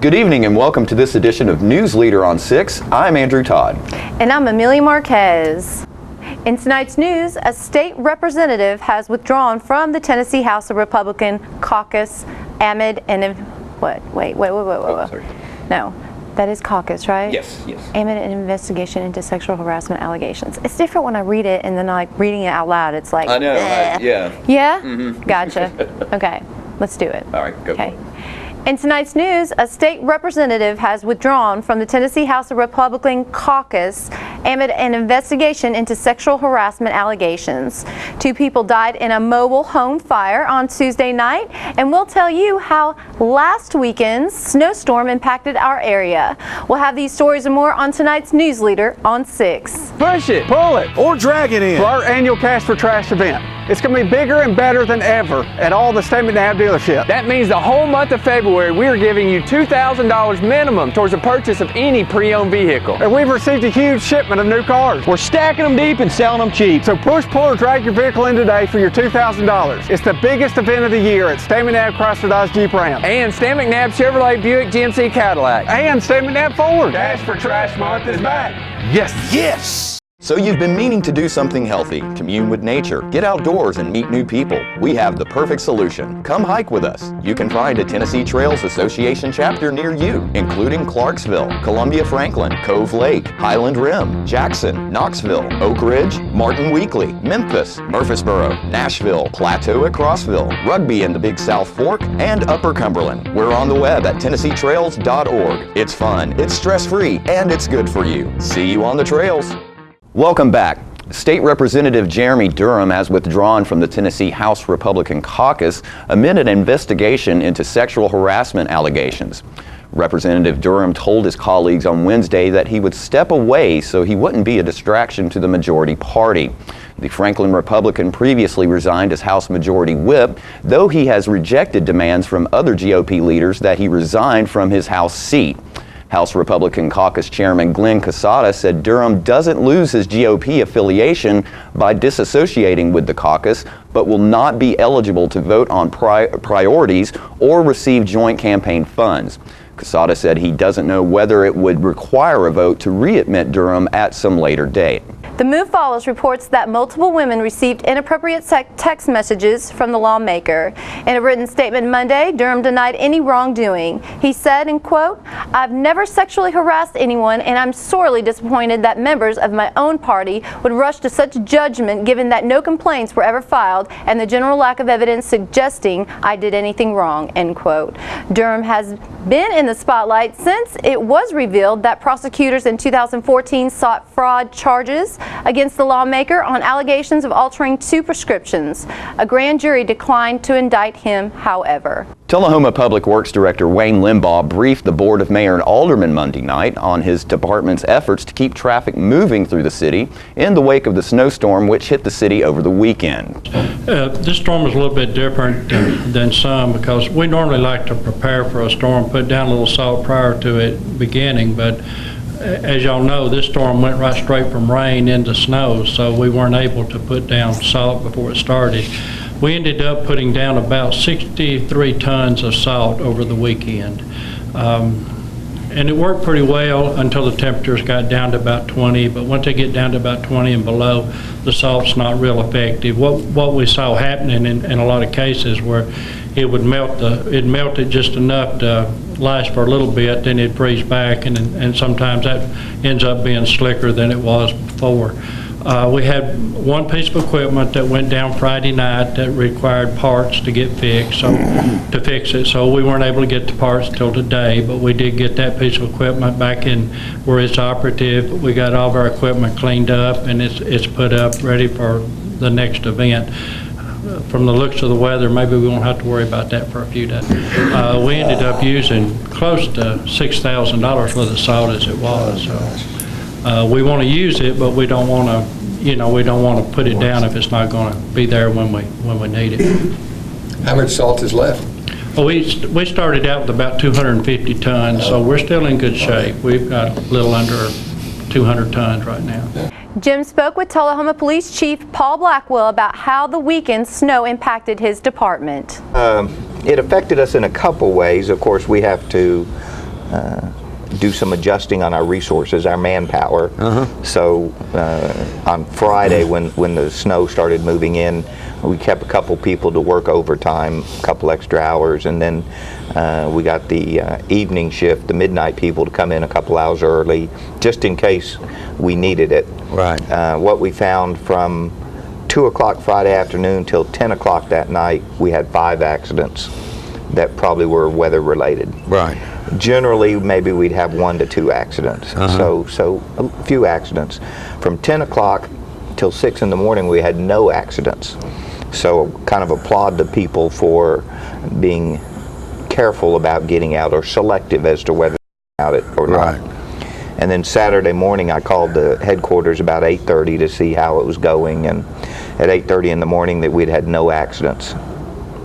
Good evening and welcome to this edition of Newsleader on 6. I'm Andrew Todd. And I'm Amelia Marquez. In tonight's news, a state representative has withdrawn from the Tennessee House of Republican caucus amid an wait. Sorry. No, that is caucus, right? Yes. Amid an investigation into sexual harassment allegations. It's different when I read it and then like reading it out loud. It's like I know, right? Yeah. Yeah? Mm-hmm. Gotcha. Okay, let's do it. All right, go for it. In tonight's news, a state representative has withdrawn from the Tennessee House of Republican caucus amid an investigation into sexual harassment allegations. 2 people died in a mobile home fire on Tuesday night, and we'll tell you how last weekend's snowstorm impacted our area. We'll have these stories and more on tonight's Newsleader on 6. Push it, pull it, or drag it in for our annual Cash for Trash event. It's going to be bigger and better than ever at all the State McNabb dealerships. That means the whole month of February, we are giving you $2,000 minimum towards the purchase of any pre-owned vehicle. And we've received a huge shipment of new cars. We're stacking them deep and selling them cheap. So push, pull, or drag your vehicle in today for your $2,000. It's the biggest event of the year at State McNabb Chrysler Dodge Jeep Ram. And State McNabb Chevrolet Buick GMC Cadillac. And State McNabb Ford. Cash for Trash Month is back. Yes! So you've been meaning to do something healthy, commune with nature, get outdoors and meet new people. We have the perfect solution. Come hike with us. You can find a Tennessee Trails Association chapter near you, including Clarksville, Columbia Franklin, Cove Lake, Highland Rim, Jackson, Knoxville, Oak Ridge, Martin Weakley, Memphis, Murfreesboro, Nashville, Plateau at Crossville, Rugby in the Big South Fork, and Upper Cumberland. We're on the web at TennesseeTrails.org. It's fun, it's stress-free, and it's good for you. See you on the trails. Welcome back. State Representative Jeremy Durham has withdrawn from the Tennessee House Republican caucus amid an investigation into sexual harassment allegations. Representative Durham told his colleagues on Wednesday that he would step away so he wouldn't be a distraction to the majority party. The Franklin Republican previously resigned as House Majority Whip, though he has rejected demands from other GOP leaders that he resign from his House seat. House Republican Caucus Chairman Glenn Casada said Durham doesn't lose his GOP affiliation by disassociating with the caucus, but will not be eligible to vote on priorities or receive joint campaign funds. Casada said he doesn't know whether it would require a vote to readmit Durham at some later date. The move follows reports that multiple women received inappropriate text messages from the lawmaker. In a written statement Monday, Durham denied any wrongdoing. He said, and quote, "I've never sexually harassed anyone, and I'm sorely disappointed that members of my own party would rush to such judgment given that no complaints were ever filed and the general lack of evidence suggesting I did anything wrong," end quote. Durham has been in the spotlight since it was revealed that prosecutors in 2014 sought fraud charges against the lawmaker on allegations of altering 2 prescriptions. A grand jury declined to indict him, however. Tullahoma Public Works Director Wayne Limbaugh briefed the Board of Mayor and Aldermen Monday night on his department's efforts to keep traffic moving through the city in the wake of the snowstorm which hit the city over the weekend. This storm is a little bit different than some because we normally like to prepare for a storm, put down a little salt prior to it beginning, but as y'all know, this storm went right straight from rain into snow, so we weren't able to put down salt before it started. We ended up putting down about 63 tons of salt over the weekend. And it worked pretty well until the temperatures got down to about 20, but once they get down to about 20 and below, the salt's not real effective. What we saw happening in a lot of cases where it would it melted just enough to last for a little bit, then it'd freeze back, and sometimes that ends up being slicker than it was before. We had one piece of equipment that went down Friday night that required parts to get fixed, to fix it. So we weren't able to get the parts until today, but we did get that piece of equipment back in where it's operative. We got all of our equipment cleaned up and it's put up ready for the next event. From the looks of the weather, maybe we won't have to worry about that for a few days. We ended up using close to $6,000 worth of salt as it was. So, we want to use it, but we don't want to, put it down if it's not going to be there when we need it. How much salt is left? Well, we started out with about 250 tons, so we're still in good shape. We've got a little under 200 tons right now. Jim spoke with Tullahoma Police Chief Paul Blackwell about how the weekend snow impacted his department. It affected us in a couple ways. Of course, we have to do some adjusting on our resources, our manpower. So on Friday, when the snow started moving in, we kept a couple people to work overtime, a couple extra hours, and then we got the evening shift, the midnight people, to come in a couple hours early, just in case we needed it. Right. What we found from 2 o'clock Friday afternoon till 10 o'clock that night, we had 5 accidents that probably were weather related. Right. Generally, maybe we'd have 1 to 2 accidents. So a few accidents. From 10 o'clock till 6 in the morning, we had no accidents. So kind of applaud the people for being careful about getting out, or selective as to whether they're out it or not. And then Saturday morning, I called the headquarters about 8:30 to see how it was going, and at 8:30 in the morning that we'd had no accidents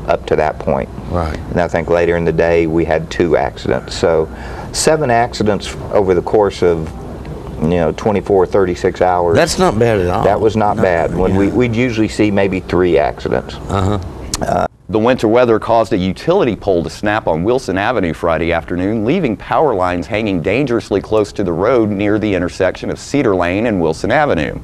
up to that point. Right. And I think later in the day we had 2 accidents. So 7 accidents over the course of 24, 36 hours. That's not bad at all. That was not bad. When we'd usually see maybe 3 accidents. The winter weather caused a utility pole to snap on Wilson Avenue Friday afternoon, leaving power lines hanging dangerously close to the road near the intersection of Cedar Lane and Wilson Avenue.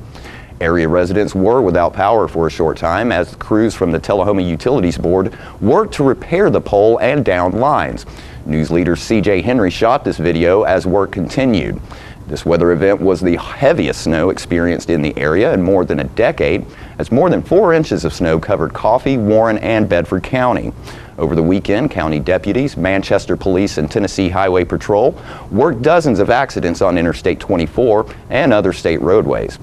Area residents were without power for a short time as crews from the Tullahoma Utilities Board worked to repair the pole and downed lines. Newsleader CJ Henry shot this video as work continued. This weather event was the heaviest snow experienced in the area in more than a decade, as more than 4 inches of snow covered Coffee, Warren, and Bedford County. Over the weekend, county deputies, Manchester Police, and Tennessee Highway Patrol worked dozens of accidents on Interstate 24 and other state roadways.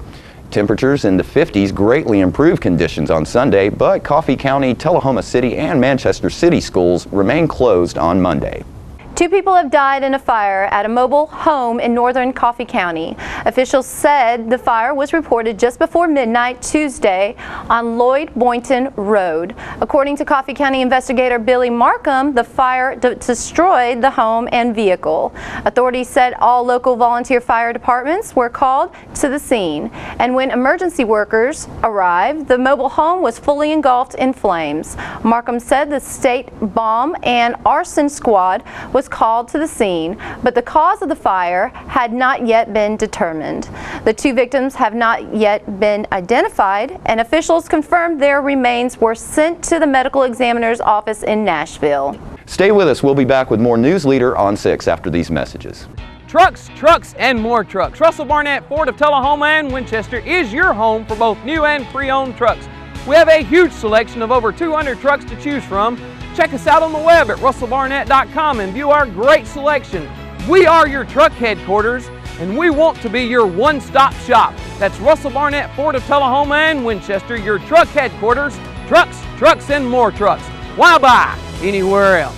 Temperatures in the 50s greatly improved conditions on Sunday, but Coffee County, Tullahoma City, and Manchester City schools remain closed on Monday. 2 people have died in a fire at a mobile home in northern Coffee County. Officials said the fire was reported just before midnight Tuesday on Lloyd Boynton Road. According to Coffee County investigator Billy Markham, the fire destroyed the home and vehicle. Authorities said all local volunteer fire departments were called to the scene, and when emergency workers arrived, the mobile home was fully engulfed in flames. Markham said the state bomb and arson squad was called to the scene, but the cause of the fire had not yet been determined. The 2 victims have not yet been identified, and officials confirmed their remains were sent to the medical examiner's office in Nashville. Stay with us. We'll be back with more Newsleader on 6 after these messages. Trucks, trucks, and more trucks. Russell Barnett Ford of Tullahoma and Winchester is your home for both new and pre-owned trucks. We have a huge selection of over 200 trucks to choose from. Check us out on the web at russellbarnett.com and view our great selection. We are your truck headquarters, and we want to be your one-stop shop. That's Russell Barnett Ford of Tullahoma and Winchester, your truck headquarters. Trucks, trucks, and more trucks. Why buy anywhere else?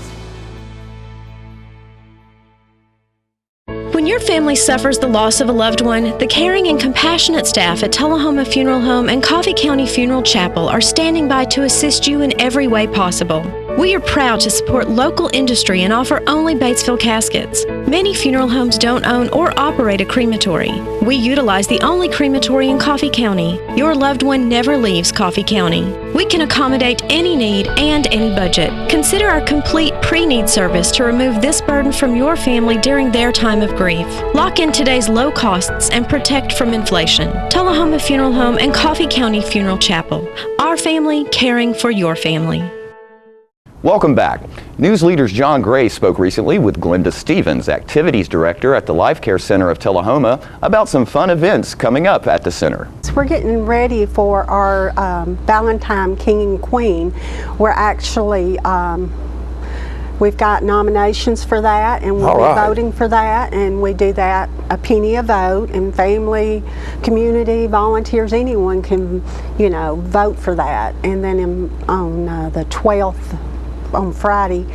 When your family suffers the loss of a loved one, the caring and compassionate staff at Tullahoma Funeral Home and Coffee County Funeral Chapel are standing by to assist you in every way possible. We are proud to support local industry and offer only Batesville caskets. Many funeral homes don't own or operate a crematory. We utilize the only crematory in Coffee County. Your loved one never leaves Coffee County. We can accommodate any need and any budget. Consider our complete pre-need service to remove this burden from your family during their time of grief. Lock in today's low costs and protect from inflation. Tullahoma Funeral Home and Coffee County Funeral Chapel. Our family caring for your family. Welcome back. Newsleader's John Gray spoke recently with Glenda Stevens, Activities Director at the Life Care Center of Tullahoma, about some fun events coming up at the center. We're getting ready for our Valentine King and Queen. We're actually, we've got nominations for that, and we'll be voting for that, and we do that a penny a vote, and family, community, volunteers, anyone can, vote for that. And then on the 12th, on Friday,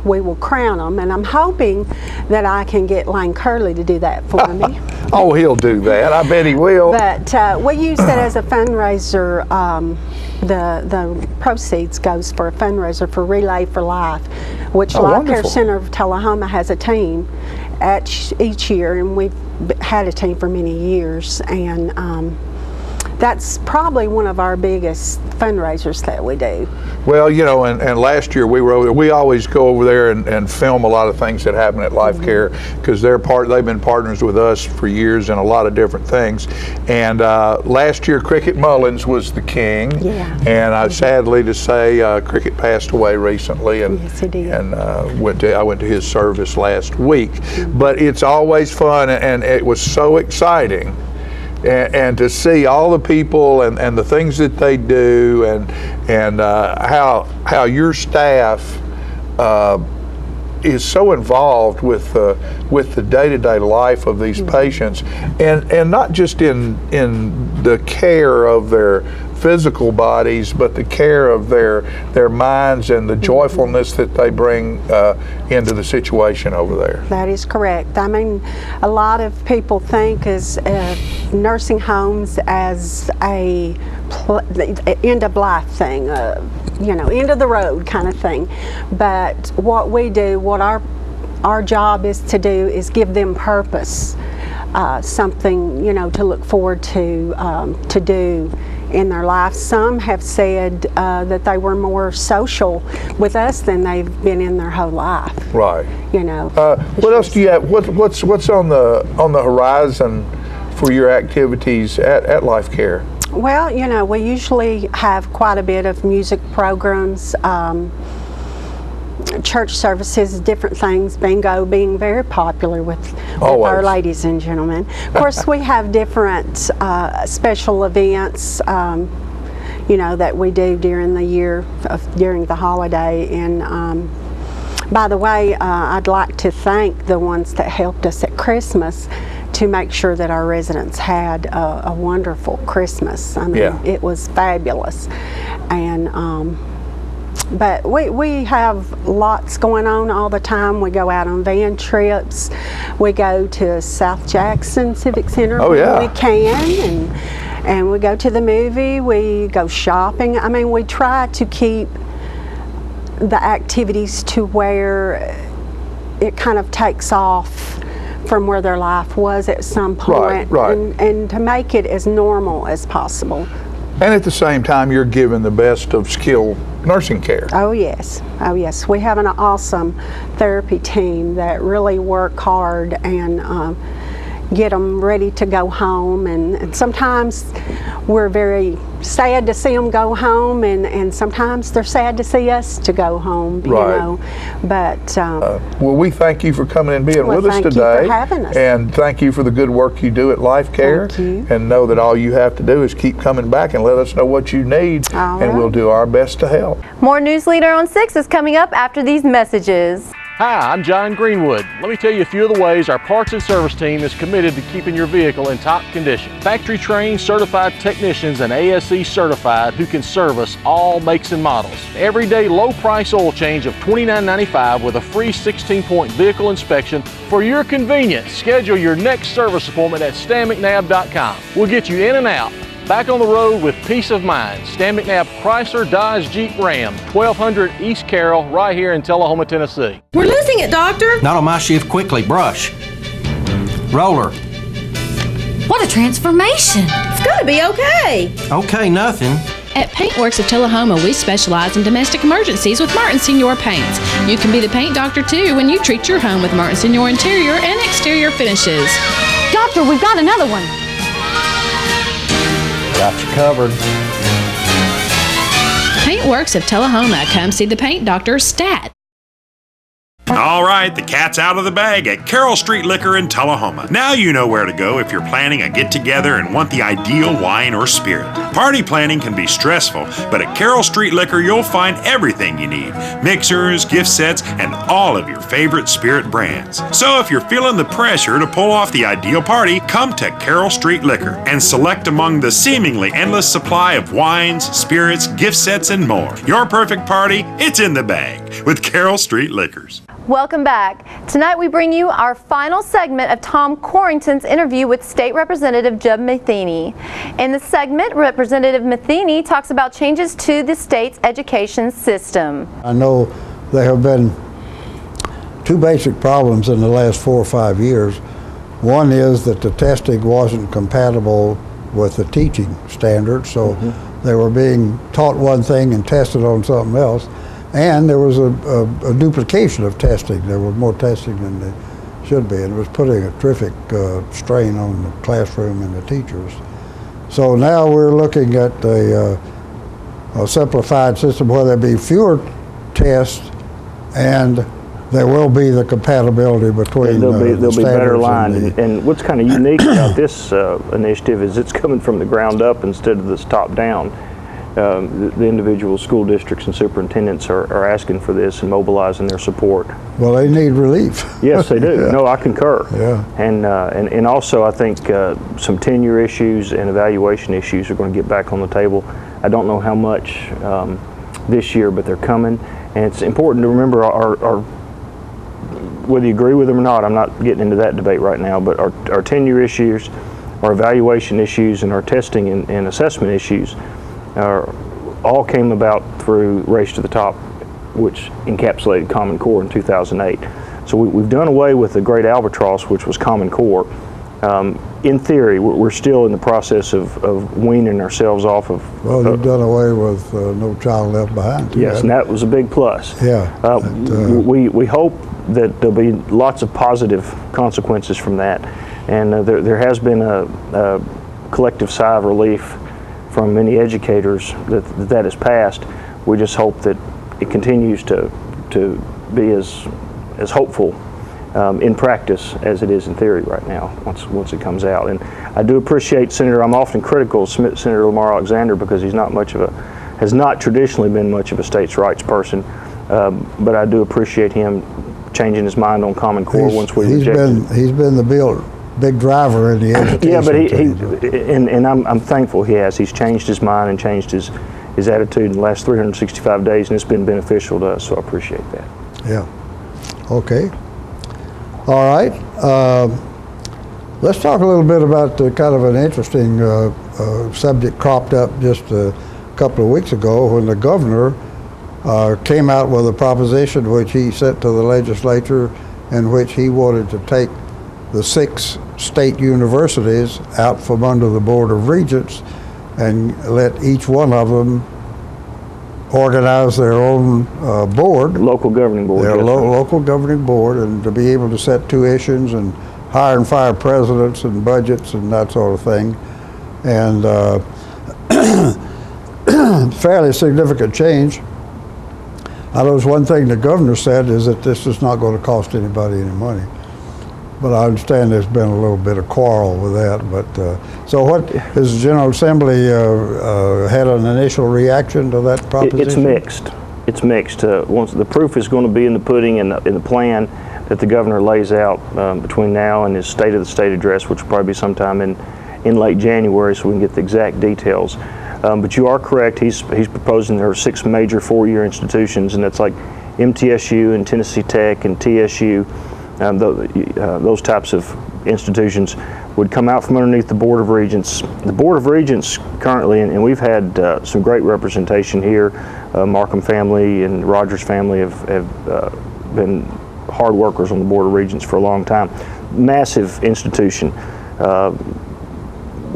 we will crown them, and I'm hoping that I can get Lane Curley to do that for me. Oh, he'll do that. I bet he will. But we use that as a fundraiser. The proceeds goes for a fundraiser for Relay for Life, which Life Care Center of Tullahoma has a team each year, and we've had a team for many years. And that's probably one of our biggest fundraisers that we do. Well, you know, and last year we were over there. We always go over there and film a lot of things that happen at Life Care, because they've been partners with us for years in a lot of different things. And last year Cricket Mullins was the king. Yeah. And sadly to say, Cricket passed away recently, and Yes, he did. and I went to his service last week. But it's always fun, and it was so exciting. And to see all the people and the things that they do, and how your staff is so involved with the day-to-day life of these patients, and not just in the care of their physical bodies, but the care of their minds and the joyfulness that they bring into the situation over there. That is correct. I mean, a lot of people think as nursing homes as a end of life thing, you know, end of the road kind of thing. But what we do, what our job is to do, is give them purpose, something, you know, to look forward to do in their life. Some have said that they were more social with us than they've been in their whole life. Right. You know. What else do you have? What's on the horizon for your activities at Life Care? Well, you know, we usually have quite a bit of music programs, church services, different things, bingo being very popular with our ladies and gentlemen. Of course, we have different special events, you know, that we do during the year, during the holiday. And by the way, I'd like to thank the ones that helped us at Christmas to make sure that our residents had a wonderful Christmas. I mean, it was fabulous. And but we have lots going on all the time. We go out on van trips. We go to South Jackson Civic Center when we can, and we go to the movie. We go shopping. I mean, we try to keep the activities to where it kind of takes off from where their life was at some point, and to make it as normal as possible. And at the same time, you're giving the best of skilled nursing care. Oh yes, oh yes. We have an awesome therapy team that really work hard and get them ready to go home. And sometimes we're very sad to see them go home, and sometimes they're sad to see us to go home, you know. But well, we thank you for coming and being with us today. Thank you for having us. And thank you for the good work you do at Life Care. Thank you. And know that all you have to do is keep coming back and let us know what you need, and we'll do our best to help. More Newsleader on 6 is coming up after these messages. Hi, I'm John Greenwood. Let me tell you a few of the ways our parts and service team is committed to keeping your vehicle in top condition. Factory trained, certified technicians and ASE certified who can service all makes and models. Everyday low price oil change of $29.95 with a free 16-point vehicle inspection for your convenience. Schedule your next service appointment at StanMcNabb.com. We'll get you in and out, back on the road with peace of mind. Stan McNabb Chrysler Dodge Jeep Ram, 1200 East Carroll, right here in Tullahoma, Tennessee. We're losing it, Doctor. Not on my shift. Quickly, brush. Roller. What a transformation. It's gonna be okay. Okay, nothing. At Paintworks of Tullahoma, we specialize in domestic emergencies with Martin Senior Paints. You can be the paint doctor too when you treat your home with Martin Senior interior and exterior finishes. Doctor, we've got another one. Got you covered. Paintworks of Tullahoma. Come see the paint doctor, Stat. All right, the cat's out of the bag at Carroll Street Liquor in Tullahoma. Now you know where to go if you're planning a get-together and want the ideal wine or spirit. Party planning can be stressful, but at Carroll Street Liquor you'll find everything you need. Mixers, gift sets, and all of your favorite spirit brands. So if you're feeling the pressure to pull off the ideal party, come to Carroll Street Liquor and select among the seemingly endless supply of wines, spirits, gift sets, and more. Your perfect party, it's in the bag with Carroll Street Liquors. Welcome back. Tonight we bring you our final segment of Tom Corrington's interview with State Representative Jeb Matheny. In the segment, Representative Matheny talks about changes to the state's education system. I know there have been two basic problems in the last 4 or 5 years. One is that the testing wasn't compatible with the teaching standards. So they were being taught one thing and tested on something else. And there was a duplication of testing. There was more testing than there should be. And it was putting a terrific strain on the classroom and the teachers. So now we're looking at a simplified system where there be fewer tests and there will be the compatibility between they'll be better aligned. And what's kind of unique about this initiative is it's coming from the ground up instead of this top down. The individual school districts and superintendents are asking for this and mobilizing their support. Well, they need relief. Yes, they do. Yeah. No, I concur. Yeah. And also I think some tenure issues and evaluation issues are going to get back on the table. I don't know how much this year, but they're coming. And it's important to remember our whether you agree with them or not, I'm not getting into that debate right now, but our tenure issues, our evaluation issues, and our testing and assessment issues all came about through Race to the Top, which encapsulated Common Core in 2008. So we've done away with the great albatross, which was Common Core. In theory, we're still in the process of weaning ourselves off of. Well, you've done away with No Child Left Behind. Too, yes, and that was a big plus. Yeah. We hope that there'll be lots of positive consequences from that, and there has been a collective sigh of relief from many educators that has passed. We just hope that it continues to be as hopeful in practice as it is in theory right now once it comes out. And I do appreciate Senator, I'm often critical of Senator Lamar Alexander because he's has not traditionally been much of a states' rights person, but I do appreciate him changing his mind on Common Core once we rejected it. He's been the big driver in the education. Yeah, but I'm thankful he has. He's changed his mind and changed his attitude in the last 365 days, and it's been beneficial to us, so I appreciate that. Yeah. Okay. All right. Let's talk a little bit about kind of an interesting subject cropped up just a couple of weeks ago when the governor came out with a proposition which he sent to the legislature in which he wanted to take the 6 state universities out from under the Board of Regents and let each one of them organize their own board. Local governing board. Their local governing board, and to be able to set tuitions and hire and fire presidents and budgets and that sort of thing. And fairly significant change. Now, there's one thing the governor said is that this is not going to cost anybody any money. But I understand there's been a little bit of quarrel with that. But so, what has the General Assembly had an initial reaction to that proposition? It's mixed. It's mixed. Once the proof is going to be in the pudding and in the plan that the governor lays out between now and his State of the State address, which will probably be sometime in late January, so we can get the exact details. But you are correct. He's proposing there are 6 major 4-year institutions, and that's like MTSU and Tennessee Tech and TSU. Those types of institutions would come out from underneath the Board of Regents. The Board of Regents currently, and we've had some great representation here. Markham family and Rogers family have been hard workers on the Board of Regents for a long time. Massive institution.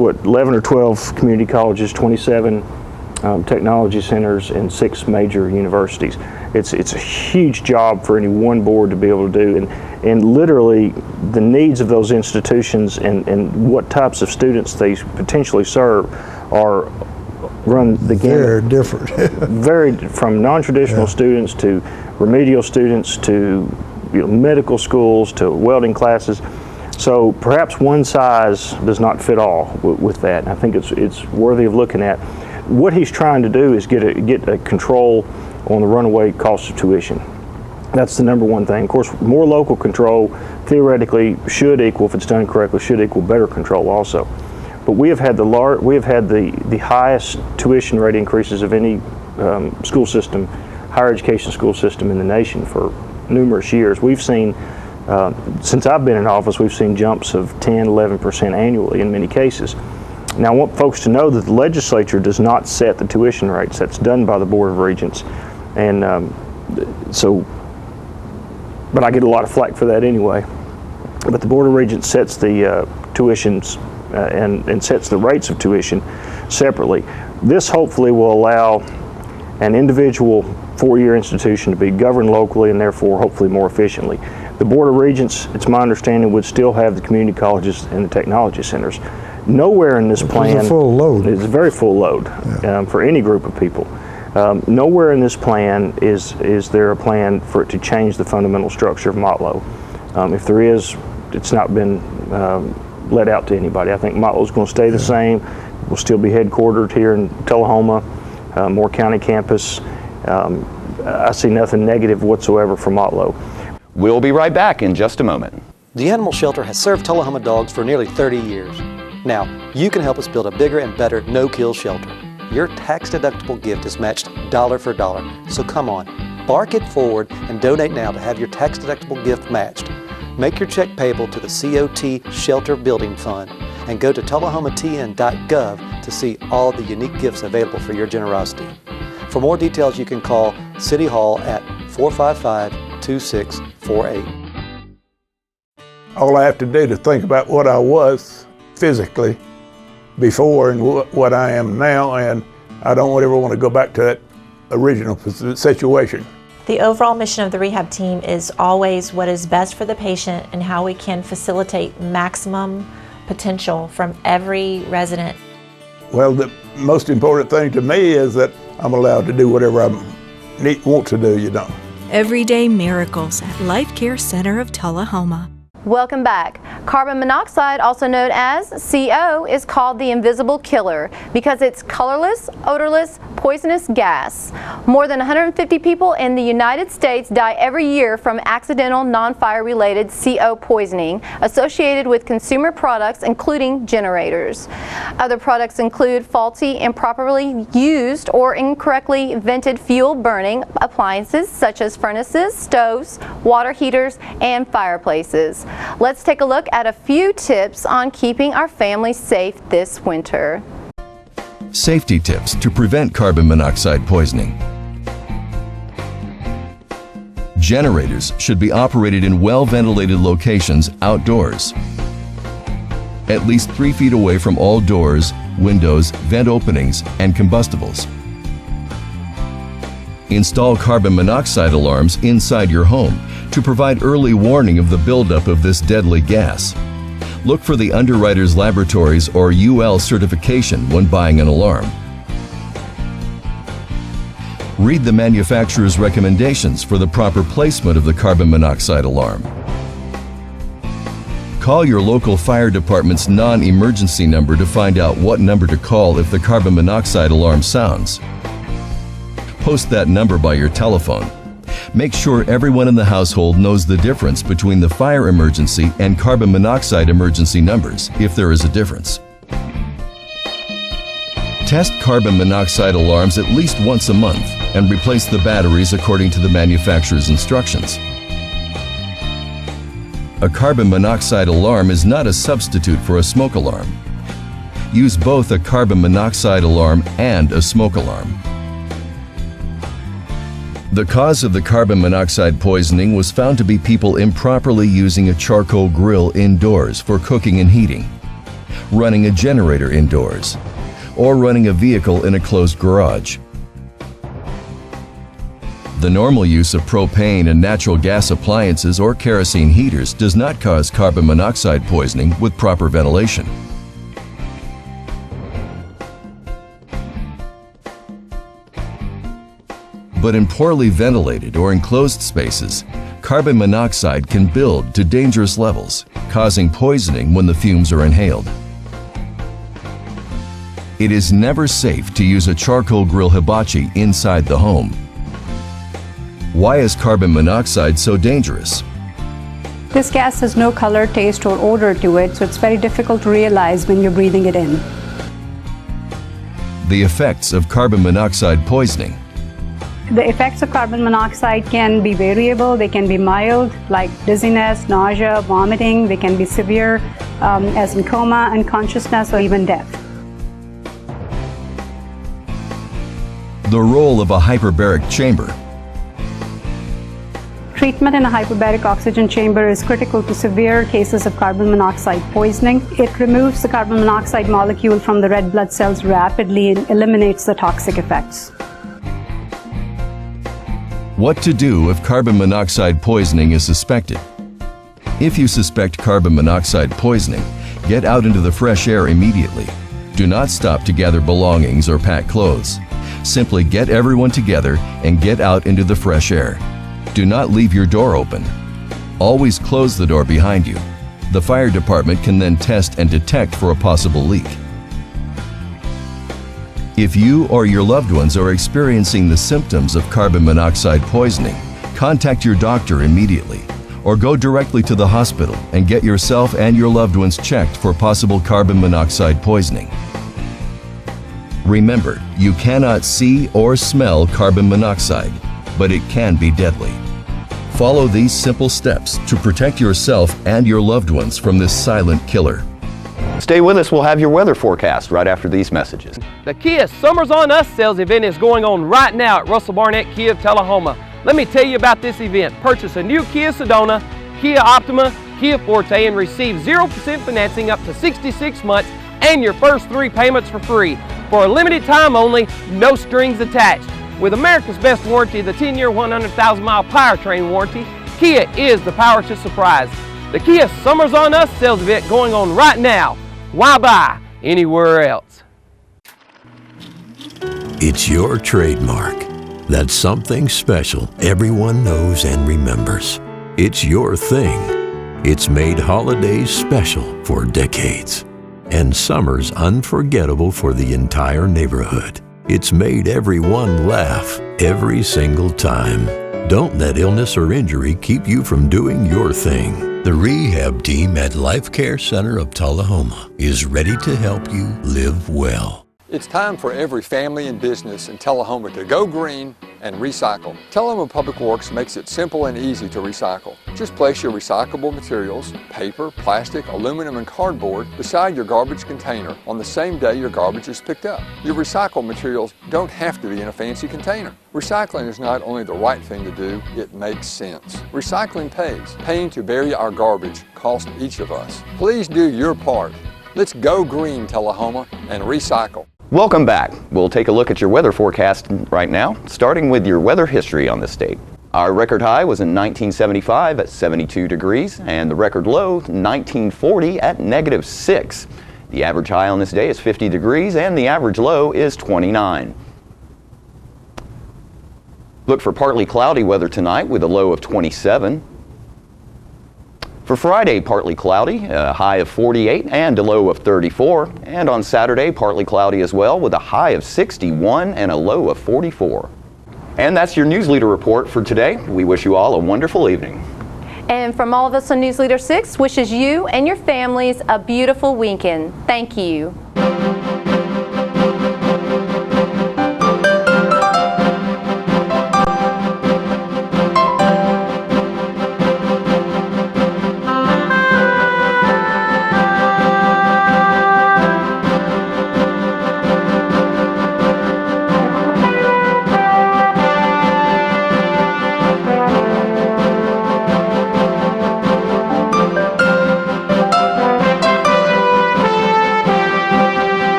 11 or 12 community colleges, 27 technology centers, and 6 major universities. It's a huge job for any one board to be able to do, and literally the needs of those institutions and what types of students they potentially serve run the gamut. Very different. Very, from non-traditional students to remedial students to medical schools to welding classes. So perhaps one size does not fit all with that. And I think it's worthy of looking at. What he's trying to do is get a control on the runaway cost of tuition. That's the number one thing. Of course, more local control theoretically should equal, if it's done correctly, should equal better control also. But we have had the highest tuition rate increases of any school system, higher education school system in the nation for numerous years. We've seen, since I've been in office, we've seen jumps of 10, 11% annually in many cases. Now, I want folks to know that the legislature does not set the tuition rates. That's done by the Board of Regents. And but I get a lot of flack for that anyway. But the Board of Regents sets the tuitions and sets the rates of tuition separately. This hopefully will allow an individual four-year institution to be governed locally and therefore hopefully more efficiently. The Board of Regents, it's my understanding, would still have the community colleges and the technology centers. Nowhere in this plan, it's a full load. It's a very full load for any group of people. Nowhere in this plan is there a plan for it to change the fundamental structure of Motlow. If there is, it's not been let out to anybody. I think Motlow's going to stay the same. We'll still be headquartered here in Tullahoma, Moore County campus. I see nothing negative whatsoever for Motlow. We'll be right back in just a moment. The Animal Shelter has served Tullahoma dogs for nearly 30 years. Now, you can help us build a bigger and better no-kill shelter. Your tax-deductible gift is matched dollar for dollar. So come on, bark it forward and donate now to have your tax-deductible gift matched. Make your check payable to the COT Shelter Building Fund and go to tullahomatn.gov to see all the unique gifts available for your generosity. For more details, you can call City Hall at 455-2648. All I have to do to think about what I was physically before and what I am now, and I don't ever want to go back to that original situation. The overall mission of the rehab team is always what is best for the patient and how we can facilitate maximum potential from every resident. Well, the most important thing to me is that I'm allowed to do whatever I want to do, you know. Everyday miracles at Life Care Center of Tullahoma. Welcome back. Carbon monoxide, also known as CO, is called the invisible killer because it's colorless, odorless, poisonous gas. More than 150 people in the United States die every year from accidental non-fire related CO poisoning associated with consumer products, including generators. Other products include faulty, improperly used, or incorrectly vented fuel burning appliances such as furnaces, stoves, water heaters, and fireplaces. Let's take a look at a few tips on keeping our families safe this winter. Safety tips to prevent carbon monoxide poisoning. Generators should be operated in well-ventilated locations outdoors, at least 3 feet away from all doors, windows, vent openings, and combustibles. Install carbon monoxide alarms inside your home to provide early warning of the buildup of this deadly gas. Look for the Underwriters Laboratories or UL certification when buying an alarm. Read the manufacturer's recommendations for the proper placement of the carbon monoxide alarm. Call your local fire department's non-emergency number to find out what number to call if the carbon monoxide alarm sounds. Post that number by your telephone. Make sure everyone in the household knows the difference between the fire emergency and carbon monoxide emergency numbers, if there is a difference. Test carbon monoxide alarms at least once a month and replace the batteries according to the manufacturer's instructions. A carbon monoxide alarm is not a substitute for a smoke alarm. Use both a carbon monoxide alarm and a smoke alarm. The cause of the carbon monoxide poisoning was found to be people improperly using a charcoal grill indoors for cooking and heating, running a generator indoors, or running a vehicle in a closed garage. The normal use of propane and natural gas appliances or kerosene heaters does not cause carbon monoxide poisoning with proper ventilation. But in poorly ventilated or enclosed spaces, carbon monoxide can build to dangerous levels, causing poisoning when the fumes are inhaled. It is never safe to use a charcoal grill hibachi inside the home. Why is carbon monoxide so dangerous? This gas has no color, taste, or odor to it, so it's very difficult to realize when you're breathing it in. The effects of carbon monoxide poisoning. The effects of carbon monoxide can be variable. They can be mild, like dizziness, nausea, vomiting. They can be severe, as in coma, unconsciousness, or even death. The role of a hyperbaric chamber. Treatment in a hyperbaric oxygen chamber is critical to severe cases of carbon monoxide poisoning. It removes the carbon monoxide molecule from the red blood cells rapidly and eliminates the toxic effects. What to do if carbon monoxide poisoning is suspected? If you suspect carbon monoxide poisoning, get out into the fresh air immediately. Do not stop to gather belongings or pack clothes. Simply get everyone together and get out into the fresh air. Do not leave your door open. Always close the door behind you. The fire department can then test and detect for a possible leak. If you or your loved ones are experiencing the symptoms of carbon monoxide poisoning, contact your doctor immediately or go directly to the hospital and get yourself and your loved ones checked for possible carbon monoxide poisoning. Remember, you cannot see or smell carbon monoxide, but it can be deadly. Follow these simple steps to protect yourself and your loved ones from this silent killer. Stay with us. We'll have your weather forecast right after these messages. The Kia Summers on Us sales event is going on right now at Russell Barnett Kia of Tullahoma. Let me tell you about this event. Purchase a new Kia Sedona, Kia Optima, Kia Forte and receive 0% financing up to 66 months and your first 3 payments for free. For a limited time only, no strings attached. With America's best warranty, the 10-year, 100,000-mile powertrain warranty, Kia is the power to surprise. The Kia Summers on Us sales event going on right now. Why buy anywhere else? It's your trademark. That's something special everyone knows and remembers. It's your thing. It's made holidays special for decades and summers unforgettable for the entire neighborhood. It's made everyone laugh every single time. Don't let illness or injury keep you from doing your thing. The rehab team at Life Care Center of Tullahoma is ready to help you live well. It's time for every family and business in Tullahoma to go green and recycle. Tullahoma Public Works makes it simple and easy to recycle. Just place your recyclable materials, paper, plastic, aluminum, and cardboard beside your garbage container on the same day your garbage is picked up. Your recycled materials don't have to be in a fancy container. Recycling is not only the right thing to do, it makes sense. Recycling pays. Paying to bury our garbage costs each of us. Please do your part. Let's go green, Tullahoma, and recycle. Welcome back. We'll take a look at your weather forecast right now, starting with your weather history on the state. Our record high was in 1975 at 72 degrees, and the record low, 1940 at -6. The average high on this day is 50 degrees, and the average low is 29. Look for partly cloudy weather tonight with a low of 27. For Friday, partly cloudy, a high of 48 and a low of 34. And on Saturday, partly cloudy as well with a high of 61 and a low of 44. And that's your Newsleader report for today. We wish you all a wonderful evening. And from all of us on Newsleader 6, wishes you and your families a beautiful weekend. Thank you.